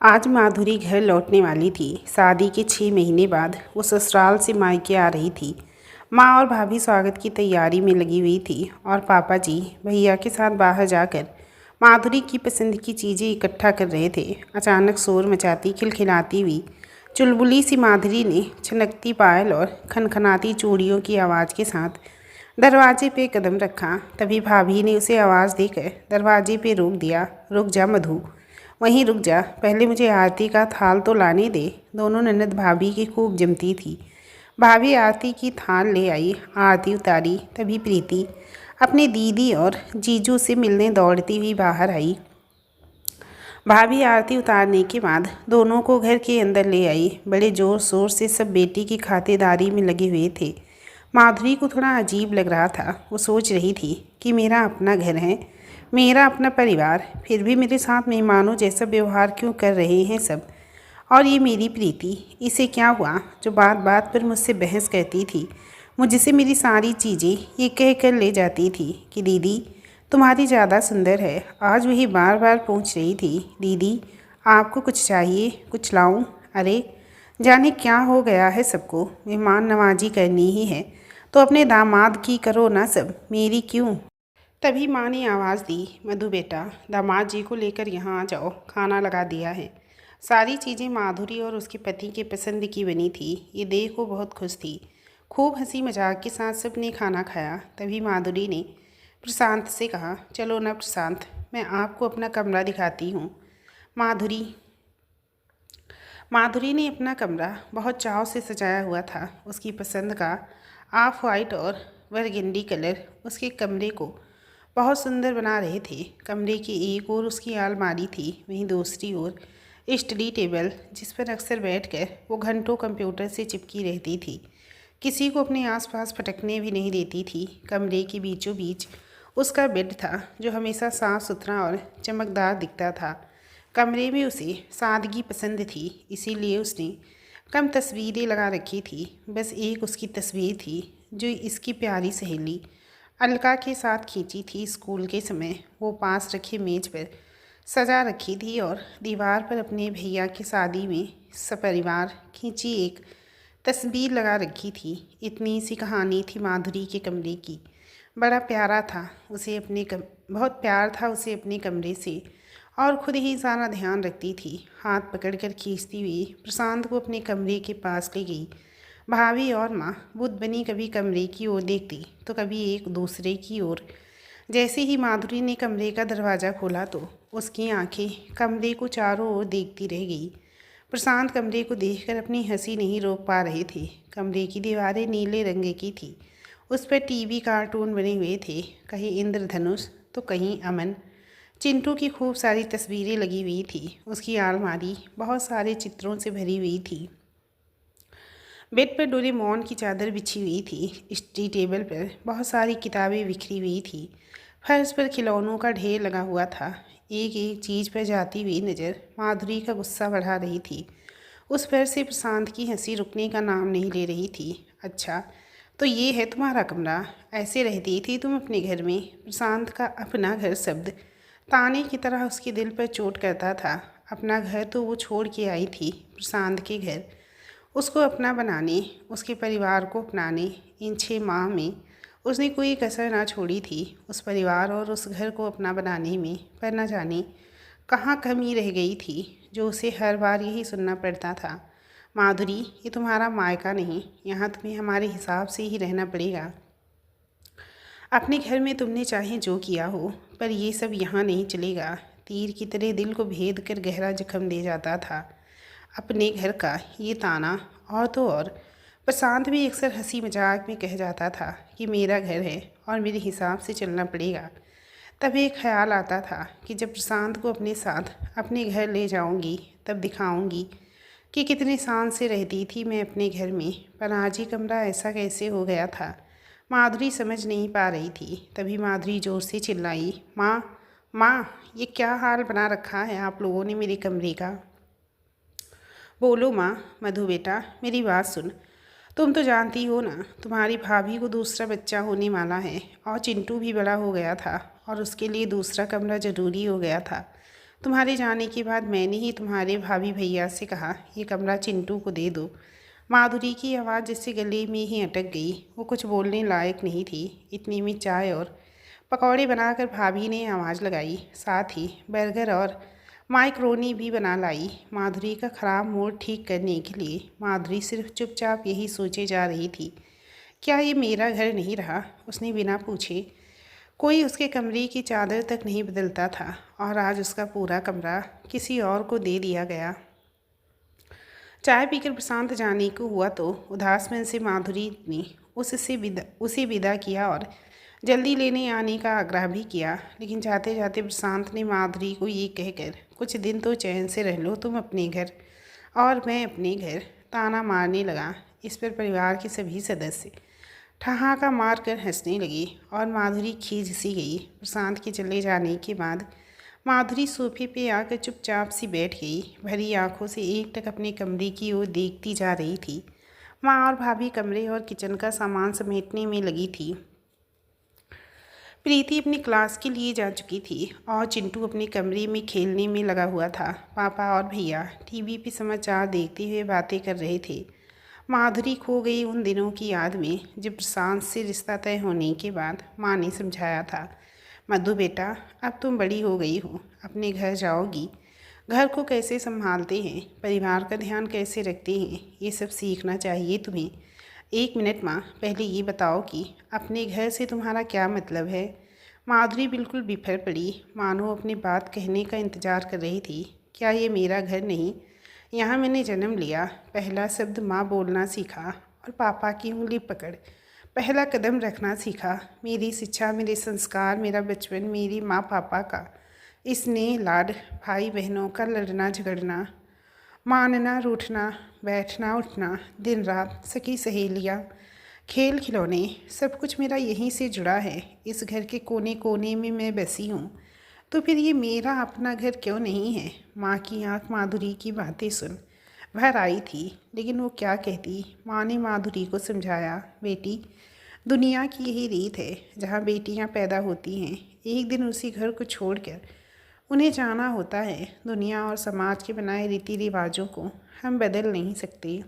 आज माधुरी घर लौटने वाली थी। शादी के 6 महीने बाद वो ससुराल से मायके आ रही थी। माँ और भाभी स्वागत की तैयारी में लगी हुई थी और पापा जी भैया के साथ बाहर जाकर माधुरी की पसंद की चीज़ें इकट्ठा कर रहे थे। अचानक शोर मचाती खिलखिलाती हुई चुलबुली सी माधुरी ने छनकती पायल और खनखनाती चूड़ियों की आवाज़ के साथ दरवाजे पे कदम रखा। तभी भाभी ने उसे आवाज़ देकर दरवाजे पे रोक दिया। रुक जा मधु, वहीं रुक जा, पहले मुझे आरती का थाल तो लाने दे। दोनों ननद भाभी की खूब जमती थी। भाभी आरती की थाल ले आई, आरती उतारी। तभी प्रीति अपनी दीदी और जीजू से मिलने दौड़ती हुई बाहर आई। भाभी आरती उतारने के बाद दोनों को घर के अंदर ले आई। बड़े ज़ोर शोर से सब बेटी की खातिरदारी में लगे हुए थे। माधुरी को थोड़ा अजीब लग रहा था। वो सोच रही थी कि मेरा अपना घर है, मेरा अपना परिवार, फिर भी मेरे साथ मेहमानों जैसा व्यवहार क्यों कर रहे हैं सब। और ये मेरी प्रीति, इसे क्या हुआ जो बात बात पर मुझसे बहस करती थी। मुझसे मेरी सारी चीज़ें ये कह कर ले जाती थी कि दीदी तुम्हारी ज़्यादा सुंदर है। आज वही बार बार पूछ रही थी, दीदी आपको कुछ चाहिए, कुछ लाऊं? अरे जाने क्या हो गया है सबको। मेहमान नवाजी करनी ही है तो अपने दामाद की करो ना सब, मेरी क्यों। तभी माँ ने आवाज़ दी, मधु बेटा दामाद जी को लेकर यहाँ आ जाओ, खाना लगा दिया है। सारी चीज़ें माधुरी और उसके पति के पसंद की बनी थी। ये देख वो बहुत खुश थी। खूब हंसी मजाक के साथ सबने खाना खाया। तभी माधुरी ने प्रशांत से कहा, चलो ना प्रशांत, मैं आपको अपना कमरा दिखाती हूँ। माधुरी ने अपना कमरा बहुत चाव से सजाया हुआ था। उसकी पसंद का ऑफ वाइट और बरगंडी कलर उसके कमरे को बहुत सुंदर बना रहे थे। कमरे की एक ओर उसकी अलमारी थी, वहीं दूसरी ओर स्टडी टेबल, जिस पर अक्सर बैठकर वो घंटों कंप्यूटर से चिपकी रहती थी। किसी को अपने आसपास फटकने भी नहीं देती थी। कमरे के बीचों बीच उसका बेड था, जो हमेशा साफ सुथरा और चमकदार दिखता था। कमरे में उसे सादगी पसंद थी, इसीलिए उसने कम तस्वीरें लगा रखी थी। बस एक उसकी तस्वीर थी जो इसकी प्यारी सहेली अलका के साथ खींची थी स्कूल के समय। वो पास रखे मेज पर सजा रखी थी और दीवार पर अपने भैया की शादी में सपरिवार खींची एक तस्वीर लगा रखी थी। इतनी सी कहानी थी माधुरी के कमरे की। बड़ा प्यारा था उसे बहुत प्यार था उसे अपने कमरे से, और खुद ही सारा ध्यान रखती थी। हाथ पकड़कर खींचती हुई प्रशांत को अपने कमरे के पास ले गई। भाभी और माँ बुद्ध बनी कभी कमरे की ओर देखती तो कभी एक दूसरे की ओर। जैसे ही माधुरी ने कमरे का दरवाज़ा खोला तो उसकी आंखें कमरे को चारों ओर देखती रह गई। प्रशांत कमरे को देखकर अपनी हंसी नहीं रोक पा रहे थे। कमरे की दीवारें नीले रंग की थी। उस पर टीवी कार्टून बने हुए थे, कहीं इंद्रधनुष तो कहीं अमन। चिंटू की खूब सारी तस्वीरें लगी हुई थी। उसकी अलमारी बहुत सारे चित्रों से भरी हुई थी। बेड पर डोरेमोन की चादर बिछी हुई थी। स्टडी टेबल पर बहुत सारी किताबें बिखरी हुई थी। फर्श पर खिलौनों का ढेर लगा हुआ था। एक एक चीज़ पर जाती हुई नज़र माधुरी का गुस्सा बढ़ा रही थी। उस पर से प्रशांत की हंसी रुकने का नाम नहीं ले रही थी। अच्छा, तो ये है तुम्हारा कमरा, ऐसे रहती थी तुम अपने घर में? प्रशांत का अपना घर शब्द ताने की तरह उसके दिल पर चोट करता था। अपना घर तो वो छोड़ के आई थी, प्रशांत के घर, उसको अपना बनाने, उसके परिवार को अपनाने। इन 6 माह में उसने कोई कसर ना छोड़ी थी उस परिवार और उस घर को अपना बनाने में। पर न जाने कहाँ कमी रह गई थी जो उसे हर बार यही सुनना पड़ता था, माधुरी ये तुम्हारा मायका नहीं, यहाँ तुम्हें हमारे हिसाब से ही रहना पड़ेगा। अपने घर में तुमने चाहे जो किया हो, पर ये सब यहाँ नहीं चलेगा। तीर की तरह दिल को भेद कर गहरा जख्म दे जाता था अपने घर का ये ताना। और तो और प्रशांत भी अक्सर हंसी मजाक में कह जाता था कि मेरा घर है और मेरे हिसाब से चलना पड़ेगा। तब एक ख्याल आता था कि जब प्रशांत को अपने साथ अपने घर ले जाऊंगी तब दिखाऊंगी कि कितने शान से रहती थी मैं अपने घर में। पर आज ही कमरा ऐसा कैसे हो गया था, माधुरी समझ नहीं पा रही थी। तभी माधुरी जोर से चिल्लाई, माँ माँ, ये क्या हाल बना रखा है आप लोगों ने मेरे कमरे का। बोलो माँ। मधु बेटा मेरी बात सुन, तुम तो जानती हो ना तुम्हारी भाभी को दूसरा बच्चा होने वाला है और चिंटू भी बड़ा हो गया था और उसके लिए दूसरा कमरा ज़रूरी हो गया था। तुम्हारे जाने के बाद मैंने ही तुम्हारे भाभी भैया से कहा ये कमरा चिंटू को दे दो। माधुरी की आवाज़ जिससे गले में ही अटक गई। वो कुछ बोलने लायक नहीं थी। इतनी में चाय और पकौड़े बनाकर भाभी ने आवाज़ लगाई। साथ ही बर्गर और माइक्रोनी भी बना लाई। माधुरी का ख़राब मूड ठीक करने के लिए माधुरी सिर्फ चुपचाप यही सोचे जा रही थी, क्या ये मेरा घर नहीं रहा। उसने बिना पूछे कोई उसके कमरे की चादर तक नहीं बदलता था और आज उसका पूरा कमरा किसी और को दे दिया गया। चाय पीकर प्रशांत जाने को हुआ तो उदास मन से माधुरी ने उसे विदा किया और जल्दी लेने आने का आग्रह भी किया। लेकिन जाते जाते प्रशांत ने माधुरी को ये कहकर कुछ दिन तो चैन से रह लो तुम अपने घर और मैं अपने घर ताना मारने लगा। इस पर परिवार के सभी सदस्य ठहाका मार कर हंसने लगी और माधुरी खींच सी गई। प्रशांत के चले जाने के बाद माधुरी सोफे पे आकर चुपचाप सी बैठ गई। भरी आंखों से एकटक अपने कमरे की ओर देखती जा रही थी। माँ और भाभी कमरे और किचन का सामान समेटने में लगी थी। प्रीति अपनी क्लास के लिए जा चुकी थी और चिंटू अपने कमरे में खेलने में लगा हुआ था। पापा और भैया टीवी पे समाचार देखते हुए बातें कर रहे थे। माधुरी खो गई उन दिनों की याद में जब प्रशांत से रिश्ता तय होने के बाद माँ ने समझाया था, मधु बेटा अब तुम बड़ी हो गई हो, अपने घर जाओगी, घर को कैसे संभालते हैं, परिवार का ध्यान कैसे रखते हैं, ये सब सीखना चाहिए तुम्हें। एक मिनट माँ, पहले ये बताओ कि अपने घर से तुम्हारा क्या मतलब है। माधुरी बिल्कुल बिफर पड़ी, मानो अपनी बात कहने का इंतज़ार कर रही थी। क्या ये मेरा घर नहीं? यहाँ मैंने जन्म लिया, पहला शब्द माँ बोलना सीखा और पापा की उंगली पकड़ पहला कदम रखना सीखा। मेरी शिक्षा, मेरे संस्कार, मेरा बचपन, मेरी माँ पापा का स्नेह लाड, भाई बहनों का लड़ना झगड़ना, मानना रूठना, बैठना उठना, दिन रात, सखी सहेलियाँ, खेल खिलौने, सब कुछ मेरा यहीं से जुड़ा है। इस घर के कोने कोने में मैं बसी हूँ, तो फिर ये मेरा अपना घर क्यों नहीं है। माँ की आंख माधुरी की बातें सुन भर आई थी, लेकिन वो क्या कहती। माँ ने माधुरी को समझाया, बेटी दुनिया की यही रीत है, जहाँ बेटियाँ पैदा होती हैं एक दिन उसी घर को छोड़कर उन्हें जाना होता है। दुनिया और समाज के बनाए रीति रिवाजों को हम बदल नहीं सकते।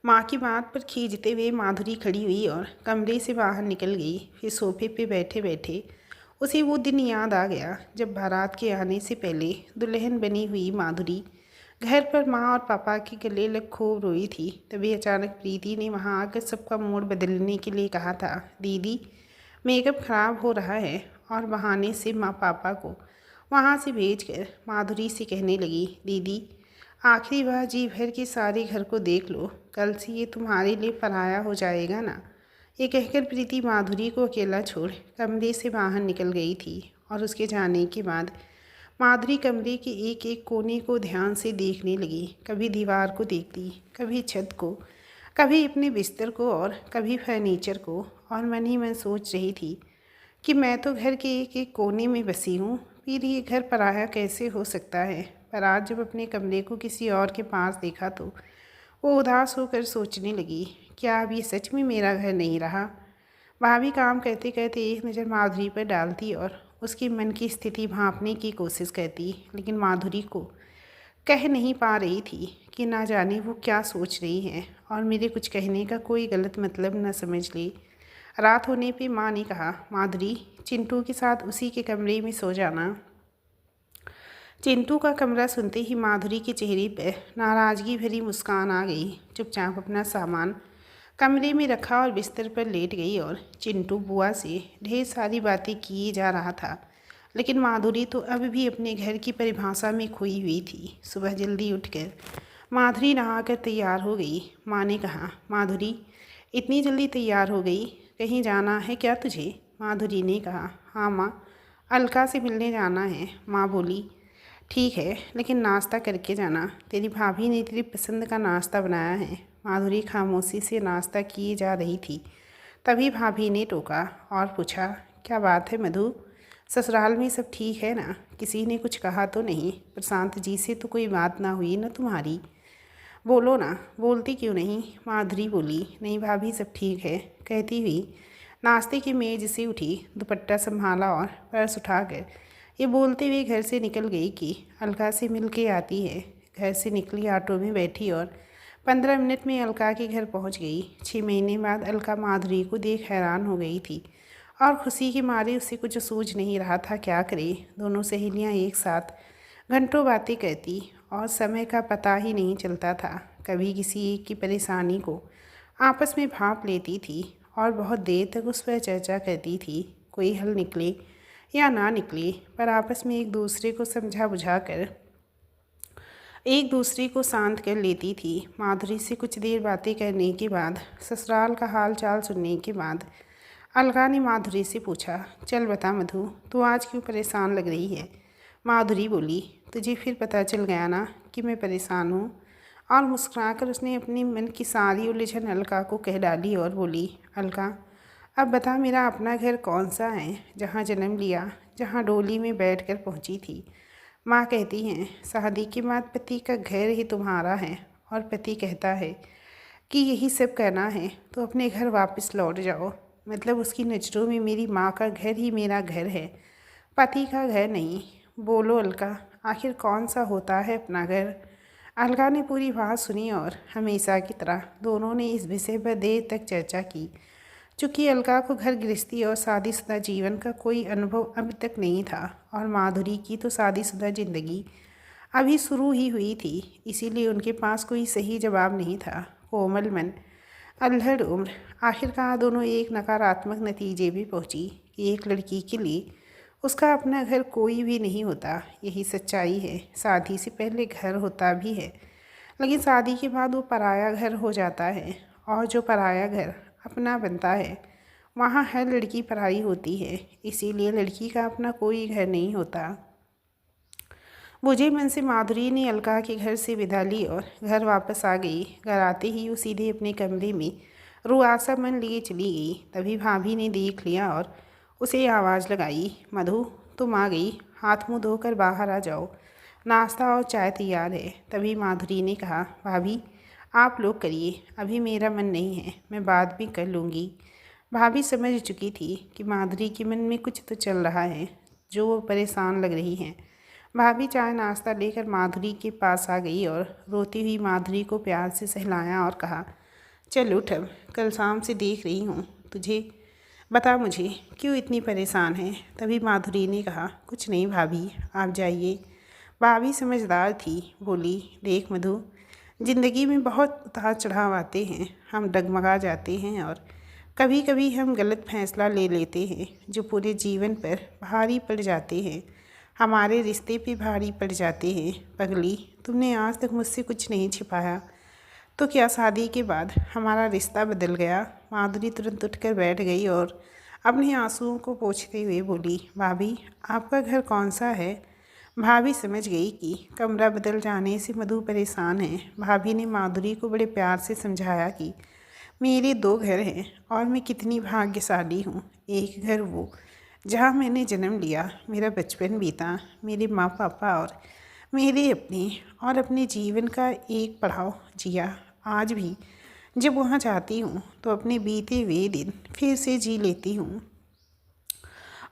माँ की बात पर खींचते हुए माधुरी खड़ी हुई और कमरे से बाहर निकल गई। फिर सोफे पे बैठे बैठे उसे वो दिन याद आ गया जब बारात के आने से पहले दुल्हन बनी हुई माधुरी घर पर माँ और पापा के गले लग खूब रोई थी। तभी अचानक प्रीति ने वहाँ आकर सबका मूड बदलने के लिए कहा था, दीदी मेकअप ख़राब हो रहा है, और बहाने से माँ पापा को वहाँ से भेजकर माधुरी से कहने लगी, दीदी आखिरी बार जी भर के सारे घर को देख लो, कल से ये तुम्हारे लिए पराया हो जाएगा ना। ये कहकर प्रीति माधुरी को अकेला छोड़ कमरे से बाहर निकल गई थी और उसके जाने के बाद माधुरी कमरे के एक एक कोने को ध्यान से देखने लगी। कभी दीवार को देखती, कभी छत को, कभी अपने बिस्तर को और कभी फर्नीचर को, और मन ही मन सोच रही थी कि मैं तो घर के एक एक कोने में बसी हूँ, फिर ये घर पराया कैसे हो सकता है। पर आज जब अपने कमरे को किसी और के पास देखा तो वो उदास होकर सोचने लगी, क्या अब ये सच में मेरा घर नहीं रहा। भाभी काम करते करते एक नज़र माधुरी पर डालती और उसके मन की स्थिति भांपने की कोशिश करती, लेकिन माधुरी को कह नहीं पा रही थी कि ना जाने वो क्या सोच रही है और मेरे कुछ कहने का कोई गलत मतलब न समझ ले। रात होने पे माँ ने कहा, माधुरी चिंटू के साथ उसी के कमरे में सो जाना। चिंटू का कमरा सुनते ही माधुरी के चेहरे पर नाराज़गी भरी मुस्कान आ गई। चुपचाप अपना सामान कमरे में रखा और बिस्तर पर लेट गई और चिंटू बुआ से ढेर सारी बातें किए जा रहा था। लेकिन माधुरी तो अब भी अपने घर की परिभाषा में खोई हुई थी। सुबह जल्दी उठकर माधुरी नहाकर तैयार हो गई। माँ ने कहा, माधुरी इतनी जल्दी तैयार हो गई, कहीं जाना है क्या तुझे? माधुरी ने कहा, हाँ माँ, अलका से मिलने जाना है। माँ बोली, ठीक है, लेकिन नाश्ता करके जाना, तेरी भाभी ने तेरी पसंद का नाश्ता बनाया है। माधुरी खामोशी से नाश्ता किए जा रही थी। तभी भाभी ने टोका और पूछा, क्या बात है मधु, ससुराल में सब ठीक है ना? किसी ने कुछ कहा तो नहीं? प्रशांत जी से तो कोई बात ना हुई ना तुम्हारी? बोलो ना, बोलती क्यों नहीं? माधुरी बोली, नहीं भाभी सब ठीक है, कहती हुई नाश्ते की मेज से उठी, दुपट्टा संभाला और पर्स उठाकर ये बोलते हुए घर से निकल गई कि अलका से मिल के आती है। घर से निकली, ऑटो में बैठी और 15 मिनट में अलका के घर पहुंच गई। 6 महीने बाद अलका माधुरी को देख हैरान हो गई थी और खुशी के मारे उसे कुछ सूझ नहीं रहा था क्या करे। दोनों सहेलियां एक साथ घंटों बातें करती और समय का पता ही नहीं चलता था। कभी किसी एक की परेशानी को आपस में भांप लेती थी और बहुत देर तक उस पर चर्चा करती थी। कोई हल निकले या ना निकले, पर आपस में एक दूसरे को समझा बुझा कर एक दूसरे को शांत कर लेती थी। माधुरी से कुछ देर बातें करने के बाद, ससुराल का हाल चाल सुनने के बाद, अलका ने माधुरी से पूछा, चल बता मधु, तू आज क्यों परेशान लग रही है। माधुरी बोली, तुझे फिर पता चल गया ना कि मैं परेशान हूँ। और मुस्कुराकर उसने अपने मन की सारी उलझन अलका को कह डाली और बोली, अलका अब बता, मेरा अपना घर कौन सा है जहाँ जन्म लिया, जहाँ डोली में बैठकर पहुँची थी। माँ कहती हैं शादी के बाद पति का घर ही तुम्हारा है, और पति कहता है कि यही सब करना है तो अपने घर वापस लौट जाओ। मतलब उसकी नज़रों में मेरी माँ का घर ही मेरा घर है, पति का घर नहीं। बोलो अलका, आखिर कौन सा होता है अपना घर। अलका ने पूरी बात सुनी और हमेशा की तरह दोनों ने इस विषय पर देर तक चर्चा की। चूँकि अलका को घर गृहस्थी और शादीशुदा जीवन का कोई अनुभव अभी तक नहीं था और माधुरी की तो शादीशुदा ज़िंदगी अभी शुरू ही हुई थी, इसीलिए उनके पास कोई सही जवाब नहीं था। कोमल मन, अल्हड़ उम्र, आखिरकार दोनों एक नकारात्मक नतीजे भी पहुंची कि एक लड़की के लिए उसका अपना घर कोई भी नहीं होता। यही सच्चाई है। शादी से पहले घर होता भी है, लेकिन शादी के बाद वो पराया घर हो जाता है, और जो पराया घर अपना बनता है वहाँ हर लड़की पराई होती है। इसीलिए लड़की का अपना कोई घर नहीं होता। बुझे मन से माधुरी ने अलका के घर से विदा ली और घर वापस आ गई। घर आते ही वो सीधे अपने कमरे में रुआसा मन लिए चली गई। तभी भाभी ने देख लिया और उसे आवाज़ लगाई, मधु तुम आ गई, हाथ मुँह धोकर बाहर आ जाओ, नाश्ता और चाय तैयार है। तभी माधुरी ने कहा, भाभी आप लोग करिए, अभी मेरा मन नहीं है, मैं बाद में कर लूँगी। भाभी समझ चुकी थी कि माधुरी के मन में कुछ तो चल रहा है, जो वो परेशान लग रही हैं। भाभी चाय नाश्ता लेकर माधुरी के पास आ गई और रोती हुई माधुरी को प्यार से सहलाया और कहा, चल उठ, अब कल शाम से देख रही हूँ तुझे, बता मुझे क्यों इतनी परेशान है। तभी माधुरी ने कहा, कुछ नहीं भाभी, आप जाइए। भाभी समझदार थी, बोली, देख मधु, ज़िंदगी में बहुत उतार चढ़ाव आते हैं, हम डगमगा जाते हैं और कभी कभी हम गलत फैसला ले लेते हैं जो पूरे जीवन पर भारी पड़ जाते हैं, हमारे रिश्ते पे भारी पड़ जाते हैं। पगली, तुमने आज तक मुझसे कुछ नहीं छिपाया, तो क्या शादी के बाद हमारा रिश्ता बदल गया। माधुरी तुरंत उठकर बैठ गई और अपने आंसुओं को पोंछते हुए बोली, भाभी आपका घर कौन सा है। भाभी समझ गई कि कमरा बदल जाने से मधु परेशान है। भाभी ने माधुरी को बड़े प्यार से समझाया कि मेरे 2 घर हैं और मैं कितनी भाग्यशाली हूँ। एक घर वो जहाँ मैंने जन्म लिया, मेरा बचपन बीता, मेरे माँ पापा और मेरे अपने जीवन का एक पड़ाव जिया। आज भी जब वहाँ जाती हूँ तो अपने बीते हुए दिन फिर से जी लेती हूँ।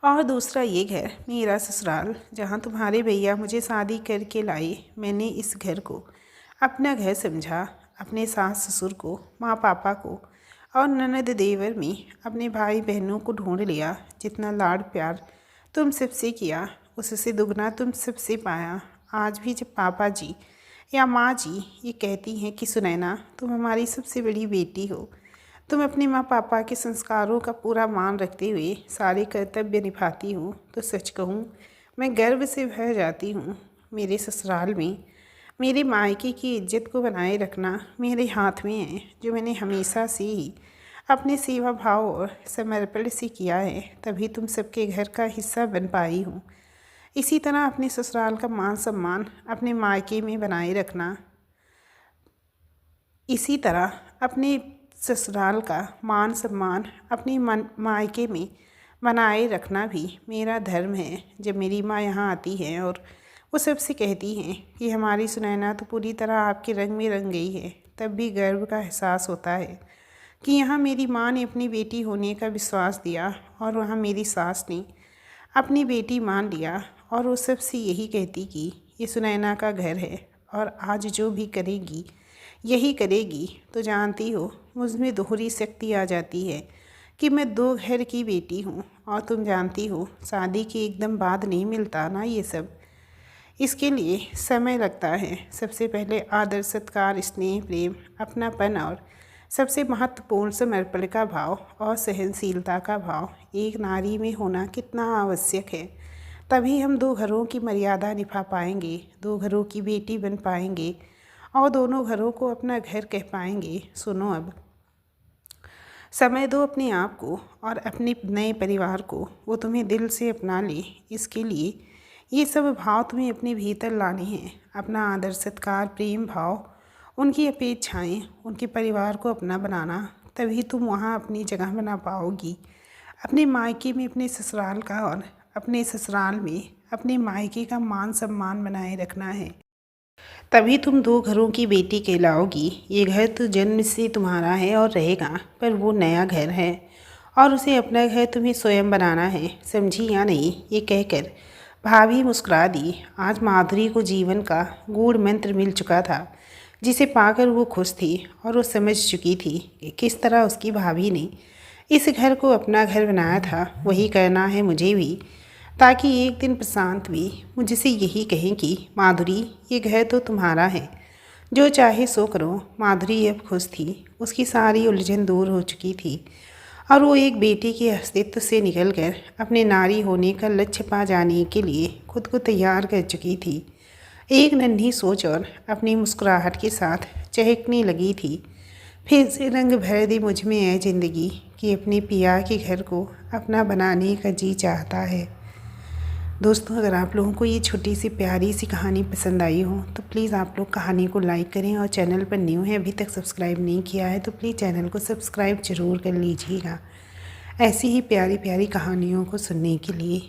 और दूसरा ये घर मेरा ससुराल, जहाँ तुम्हारे भैया मुझे शादी करके लाए। मैंने इस घर को अपना घर समझा। अपने सास ससुर को, माँ पापा को और ननद देवर में अपने भाई बहनों को ढूंढ लिया। जितना लाड़ प्यार तुम सबसे किया, उससे दुगना तुम सबसे पाया। आज भी जब पापा जी या माँ जी ये कहती हैं कि सुनैना तुम हमारी सबसे बड़ी बेटी हो, तुम अपने माँ पापा के संस्कारों का पूरा मान रखते हुए सारे कर्तव्य निभाती हो, तो सच कहूँ मैं गर्व से भर जाती हूँ। मेरे ससुराल में मेरे मायके की इज्जत को बनाए रखना मेरे हाथ में है, जो मैंने हमेशा से ही अपने सेवा भाव और समर्पण से किया है, तभी तुम सबके घर का हिस्सा बन पाई हूँ। इसी तरह अपने ससुराल का मान सम्मान अपने मायके में बनाए रखना, इसी तरह अपने ससुराल का मान सम्मान अपने मायके में बनाए रखना भी मेरा धर्म है। जब मेरी माँ यहाँ आती है और वो सबसे कहती हैं कि हमारी सुनैना तो पूरी तरह आपके रंग में रंग गई है, तब भी गर्व का एहसास होता है कि यहाँ मेरी माँ ने अपनी बेटी होने का विश्वास दिया और वहाँ मेरी सास ने अपनी बेटी मान लिया और वो सबसे यही कहती कि ये सुनैना का घर है और आज जो भी करेगी यही करेगी, तो जानती हो मुझ में दोहरी शक्ति आ जाती है कि मैं 2 घर की बेटी हूँ। और तुम जानती हो शादी के एकदम बाद नहीं मिलता ना ये सब, इसके लिए समय लगता है। सबसे पहले आदर, सत्कार, स्नेह, प्रेम, अपनापन और सबसे महत्वपूर्ण समर्पण का भाव और सहनशीलता का भाव एक नारी में होना कितना आवश्यक है। तभी हम 2 घरों की मर्यादा निभा पाएंगे, 2 घरों की बेटी बन पाएंगे और दोनों घरों को अपना घर कह पाएंगे। सुनो, अब समय दो अपने आप को और अपने नए परिवार को, वो तुम्हें दिल से अपना ले। इसके लिए ये सब भाव तुम्हें अपने भीतर लाने हैं। अपना आदर, सत्कार, प्रेम भाव, उनकी अपेक्षाएं, उनके परिवार को अपना बनाना, तभी तुम वहाँ अपनी जगह बना पाओगी। अपने मायके में अपने ससुराल का और अपने ससुराल में अपने मायके का मान सम्मान बनाए रखना है। तभी तुम 2 घरों की बेटी कहलाओगी। ये घर तो जन्म से तुम्हारा है और रहेगा, पर वो नया घर है और उसे अपना घर तुम्हें स्वयं बनाना है, समझी या नहीं? ये कहकर भाभी मुस्कुरा दी। आज माधुरी को जीवन का गूढ़ मंत्र मिल चुका था, जिसे पाकर वो खुश थी और वो समझ चुकी थी कि किस तरह उसकी भाभी ने इस घर को अपना घर बनाया था। वही करना है मुझे भी, ताकि एक दिन प्रशांत भी मुझसे यही कहें कि माधुरी, ये घर तो तुम्हारा है, जो चाहे सो करो। माधुरी अब खुश थी, उसकी सारी उलझन दूर हो चुकी थी और वो एक बेटी के अस्तित्व से निकलकर अपने नारी होने का लक्ष्य पा जाने के लिए खुद को तैयार कर चुकी थी। एक नन्ही सोच और अपनी मुस्कुराहट के साथ चहकने लगी थी। फिर से रंग भर दी मुझ में है ज़िंदगी कि अपने पिया के घर को अपना बनाने का जी चाहता है। दोस्तों, अगर आप लोगों को ये छोटी सी प्यारी सी कहानी पसंद आई हो तो प्लीज़ आप लोग कहानी को लाइक करें और चैनल पर न्यू है, अभी तक सब्सक्राइब नहीं किया है तो प्लीज़ चैनल को सब्सक्राइब ज़रूर कर लीजिएगा, ऐसी ही प्यारी प्यारी कहानियों को सुनने के लिए।